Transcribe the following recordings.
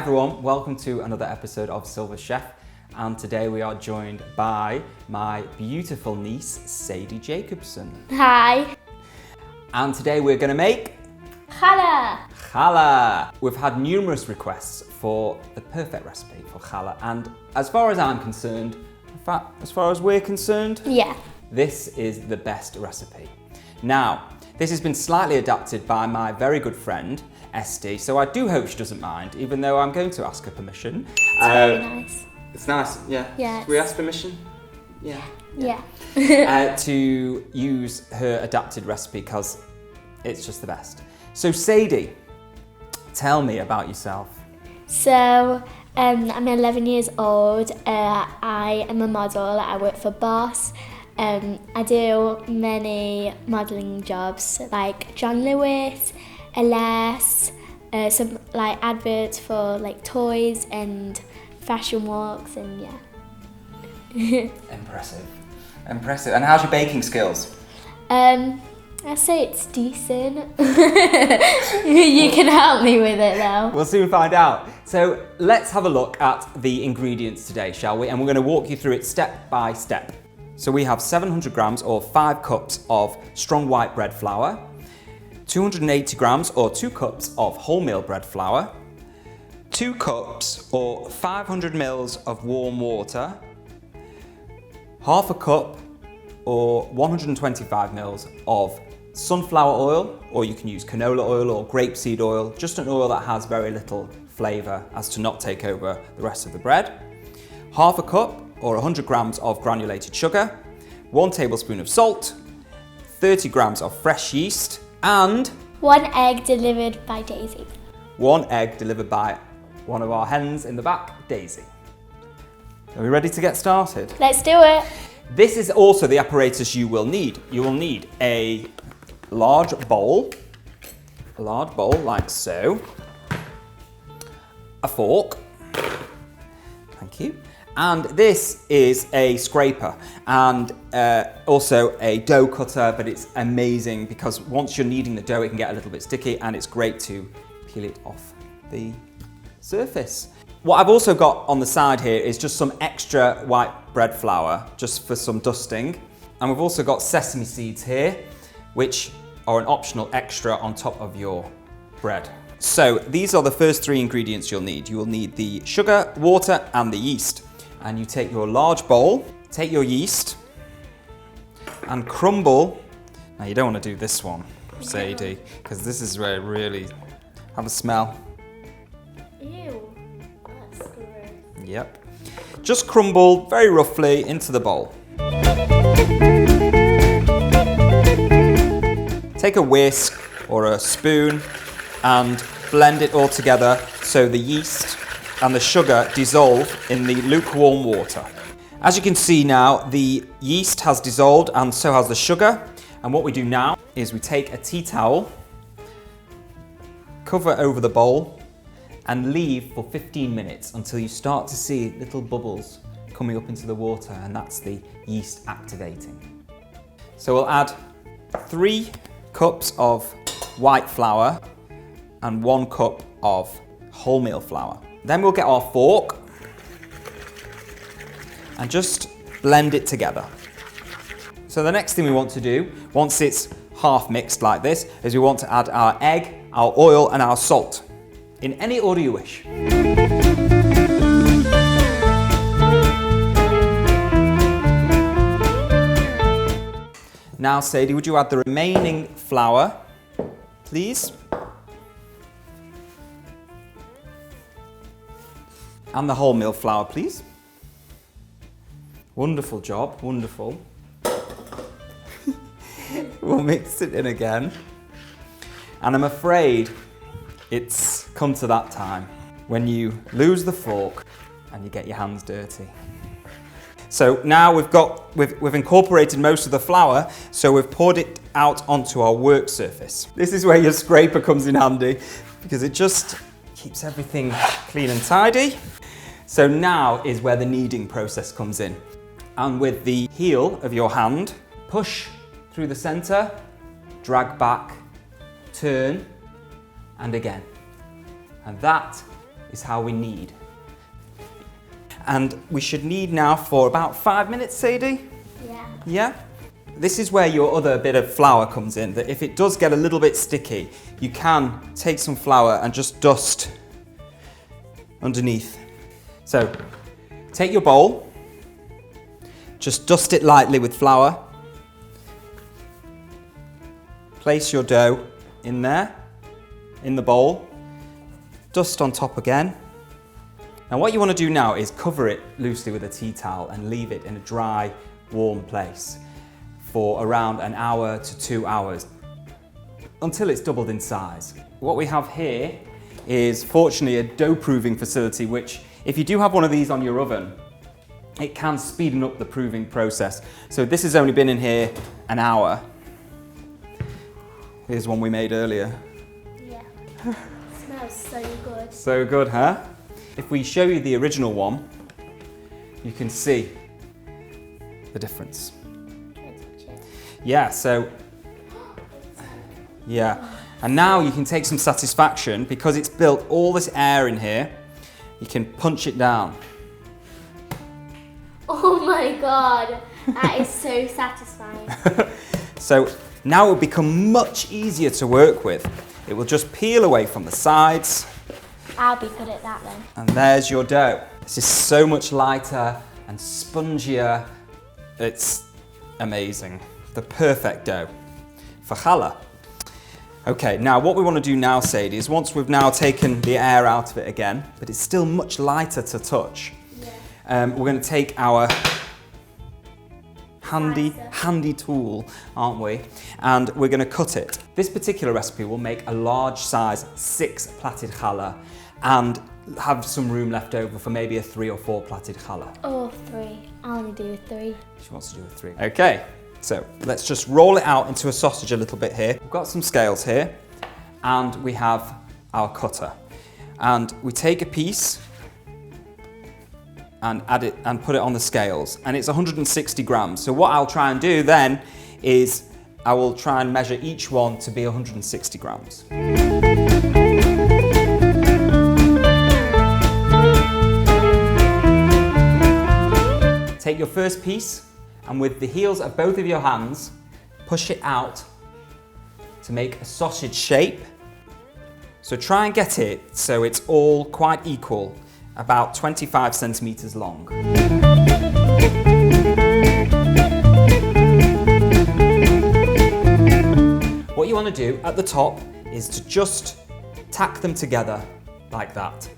everyone, welcome to another episode of Silver Chef, and today we are joined by my beautiful niece Sadie Jacobson. Hi. And today we're going to make Challah. Challah. We've had numerous requests for the perfect recipe for challah, and as far as I'm concerned, in fact, as far as we're concerned, Yeah. this is the best recipe. Now, this has been slightly adapted by my very good friend Sadie, so I do hope she doesn't mind, even though I'm going to ask her permission. It's very nice. It's nice, yeah. Yeah. We ask permission? Yeah. Yeah. To use her adapted recipe because it's just the best. So Sadie, tell me about yourself. So, I'm 11 years old. I am a model. I work for Boss. I do many modelling jobs like John Lewis, LS, some like adverts for like toys and fashion walks, and yeah. Impressive. And how's your baking skills? I say it's decent. You can help me with it though. We'll soon find out. So let's have a look at the ingredients today, shall we? And we're going to walk you through it step by step. So we have 700 grams or 5 cups of strong white bread flour, 280 grams or 2 cups of wholemeal bread flour, 2 cups or 500 mils of warm water, half a cup or 125 mils of sunflower oil, or you can use canola oil or grapeseed oil, just an oil that has very little flavour as to not take over the rest of the bread, half a cup or 100 grams of granulated sugar, 1 tablespoon of salt, 30 grams of fresh yeast, and 1 egg delivered by Daisy. 1 egg delivered by one of our hens in the back, Daisy. Are we ready to get started? Let's do it. This is also the apparatus you will need. You will need a large bowl like so, a fork, thank you, and this is a scraper and also a dough cutter, but it's amazing because once you're kneading the dough it can get a little bit sticky and it's great to peel it off the surface. What I've also got on the side here is just some extra white bread flour, just for some dusting. And we've also got sesame seeds here, which are an optional extra on top of your bread. So these are the first 3 ingredients you'll need. You will need the sugar, water, and the yeast. And you take your large bowl, take your yeast, and crumble. Now you don't want to do this one, Sadie, because this is where it really have a smell. Ew. That's gross. Yep. Just crumble very roughly into the bowl. Take a whisk or a spoon and blend it all together so the yeast and the sugar dissolve in the lukewarm water. As you can see now, the yeast has dissolved and so has the sugar. And what we do now is we take a tea towel, cover over the bowl, and leave for 15 minutes until you start to see little bubbles coming up into the water, and that's the yeast activating. So we'll add 3 cups of white flour and 1 cup of wholemeal flour. Then we'll get our fork and just blend it together. So the next thing we want to do, once it's half mixed like this, is we want to add our egg, our oil, and our salt, in any order you wish. Now, Sadie, would you add the remaining flour, please? And the wholemeal flour, please. Wonderful job, wonderful. We'll mix it in again. And I'm afraid it's come to that time when you lose the fork and you get your hands dirty. So now we've incorporated most of the flour, so we've poured it out onto our work surface. This is where your scraper comes in handy because it just keeps everything clean and tidy. So now is where the kneading process comes in. And with the heel of your hand, push through the center, drag back, turn, and again. And that is how we knead. And we should knead now for about 5 minutes, Sadie? Yeah. Yeah? This is where your other bit of flour comes in, that if it does get a little bit sticky, you can take some flour and just dust underneath. So, take your bowl, just dust it lightly with flour, place your dough in there, in the bowl, dust on top again. Now what you want to do now is cover it loosely with a tea towel and leave it in a dry, warm place for around an hour to 2 hours until it's doubled in size. What we have here is fortunately a dough proving facility, which if you do have one of these on your oven, it can speeden up the proving process. So this has only been in here an hour. Here's one we made earlier. Yeah. Smells so good. So good, huh? If we show you the original one, you can see the difference. Yeah, so, yeah. And now you can take some satisfaction because it's built all this air in here. You can punch it down. Oh my God, that is so satisfying. So now it will become much easier to work with. It will just peel away from the sides. I'll be good at that then. And there's your dough. This is so much lighter and spongier. It's amazing. The perfect dough for challah. Okay, now what we want to do now, Sadie, is once we've now taken the air out of it again, but it's still much lighter to touch, we're going to take our handy tool, aren't we? And we're going to cut it. This particular recipe will make a large size 6 plaited challah and have some room left over for maybe a 3 or 4 plaited challah. Oh, 3. I only do 3. She wants to do a 3. Okay, so let's just roll it out into a sausage a little bit here. We've got some scales here and we have our cutter. And we take a piece and add it and put it on the scales, and it's 160 grams. So what I'll try and do then is I will try and measure each one to be 160 grams. Take your first piece and with the heels of both of your hands, push it out to make a sausage shape. So try and get it so it's all quite equal, about 25 centimeters long. What you want to do at the top is to just tack them together like that.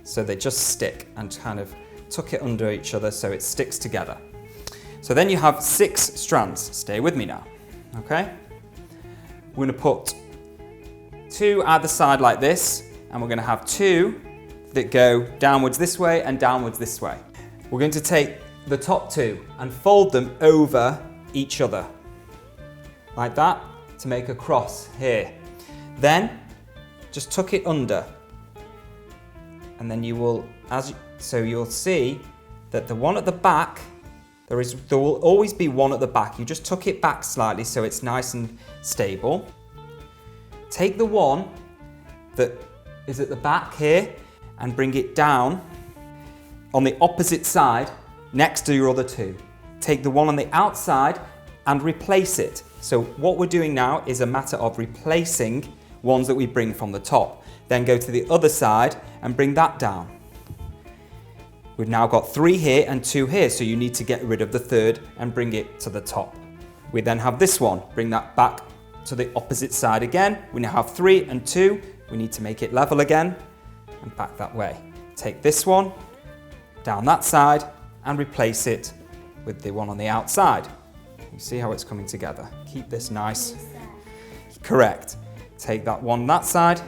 So they just stick and kind of tuck it under each other so it sticks together. So then you have 6 strands. Stay with me now, okay? We're going to put 2 either side like this, and we're going to have 2 that go downwards this way and downwards this way. We're going to take the top 2 and fold them over each other, like that, to make a cross here. Then, just tuck it under, and then you will, so you'll see that the one at the back, there will always be one at the back. You just tuck it back slightly so it's nice and stable. Take the one that is at the back here and bring it down on the opposite side next to your other 2. Take the one on the outside and replace it. So what we're doing now is a matter of replacing ones that we bring from the top. Then go to the other side and bring that down. We've now got 3 here and 2 here, so you need to get rid of the 3rd and bring it to the top. We then have this one, bring that back to the opposite side again. We now have 3 and 2, we need to make it level again and back that way. Take this one down that side and replace it with the one on the outside. You see how it's coming together. Keep this nice. Correct. Take that one that side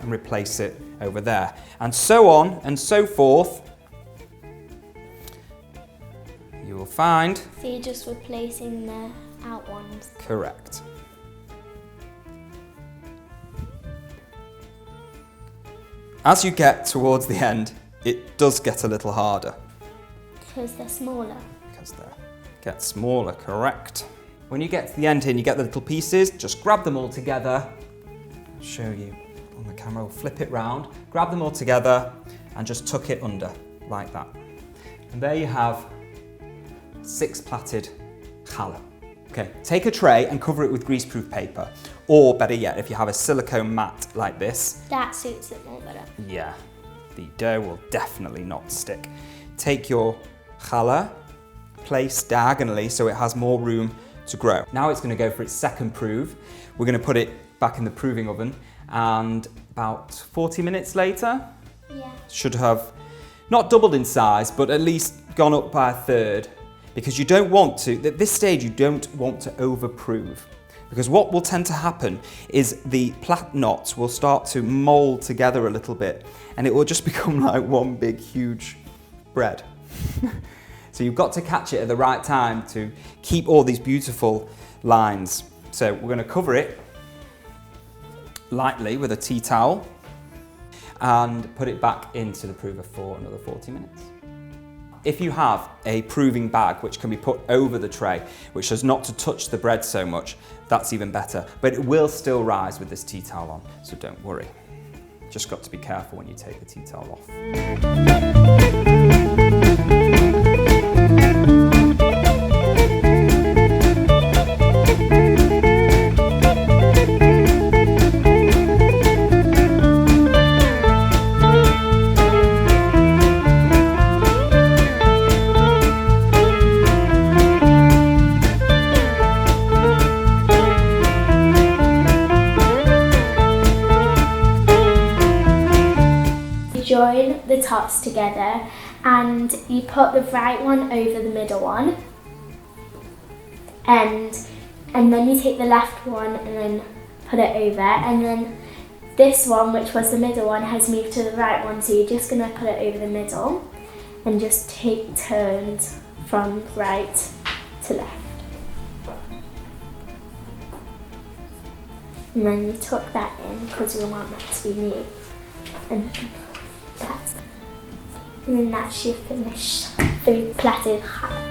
and replace it over there. And so on and so forth. You will find. So you're just replacing the out ones. Correct. As you get towards the end, it does get a little harder. Because they're smaller. Because they get smaller, correct. When you get to the end here and you get the little pieces, just grab them all together. I'll show you on the camera, we'll flip it round, grab them all together and just tuck it under like that. And there you have 6 plaited challah. Okay, take a tray and cover it with greaseproof paper. Or better yet, if you have a silicone mat like this. That suits it more better. Yeah, the dough will definitely not stick. Take your challah, place diagonally so it has more room to grow. Now it's going to go for its second prove. We're going to put it back in the proving oven, and about 40 minutes later, should have not doubled in size, but at least gone up by a third, because you don't want to, at this stage, you don't want to over-prove. Because what will tend to happen is the plait knots will start to mold together a little bit, and it will just become like one big, huge bread. So you've got to catch it at the right time to keep all these beautiful lines. So we're going to cover it lightly with a tea towel and put it back into the prover for another 40 minutes. If you have a proving bag which can be put over the tray, which does not to touch the bread so much, that's even better. But it will still rise with this tea towel on, so don't worry. Just got to be careful when you take the tea towel off. Join the tops together and you put the right one over the middle one, and then you take the left one and then put it over, and then this one, which was the middle one, has moved to the right one, so you're just going to put it over the middle and just take turns from right to left. And then you tuck that in because we want that to be neat. And then that's your finished 3 plaited challah.